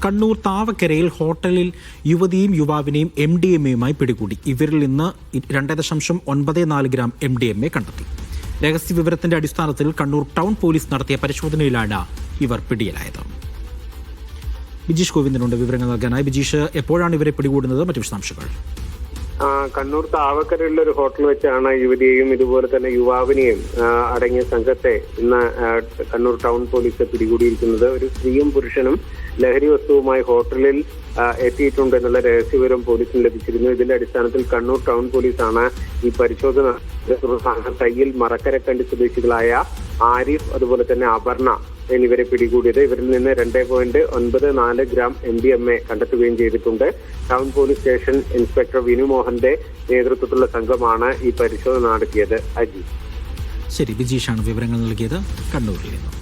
കണ്ണൂർ താവക്കരയിൽ ഹോട്ടലിൽ യുവതിയും യുവാവിനെയും MDMA പിടികൂടി. ഇവരിൽ നിന്ന് 2.94 ഗ്രാം MDMA കണ്ടെത്തി. രഹസ്യ വിവരത്തിന്റെ അടിസ്ഥാനത്തിൽ കണ്ണൂർ ടൗൺ പോലീസ് നടത്തിയ പരിശോധനയിലാണ് ഇവർ പിടിയിലായത്. ബിജീഷ് ഗോവിന്ദനുണ്ട് വിവരങ്ങൾ നൽകാനായി. ബിജീഷ്, എപ്പോഴാണ് ഇവരെ പിടികൂടുന്നത്? മറ്റു വിശദാംശങ്ങൾ. കണ്ണൂർ താവക്കരയുള്ള ഒരു ഹോട്ടൽ വെച്ചാണ് യുവതിയെയും ഇതുപോലെ തന്നെ യുവാവിനെയും അടങ്ങിയ സംഘത്തെ ഇന്ന് കണ്ണൂർ ടൗൺ പോലീസ് പിടികൂടിയിരിക്കുന്നത്. ഒരു സ്ത്രീയും പുരുഷനും ലഹരി വസ്തുവുമായി ഹോട്ടലിൽ എത്തിയിട്ടുണ്ട് എന്നുള്ള രഹസ്യവിവരം പോലീസിന് ലഭിച്ചിരുന്നു. ഇതിന്റെ അടിസ്ഥാനത്തിൽ കണ്ണൂർ ടൗൺ പോലീസാണ് ഈ പരിശോധന തയ്യിൽ മറക്കരക്കണ്ടി സ്വദേശികളായ ആരിഫ് അതുപോലെ തന്നെ അപർണ എന്നിവരെ പിടികൂടിയത്. ഇവരിൽ നിന്ന് 2.94 ഗ്രാം MDMA കണ്ടെത്തുകയും ചെയ്തിട്ടുണ്ട്. Town police station inspector Vinu മോഹന്റെ നേതൃത്വത്തിലുള്ള സംഘമാണ് ഈ പരിശോധന നടത്തിയത്. അജി. ശരി, ബിജീഷാണ് വിവരങ്ങൾ നൽകിയത് കണ്ണൂരിൽ നിന്ന്.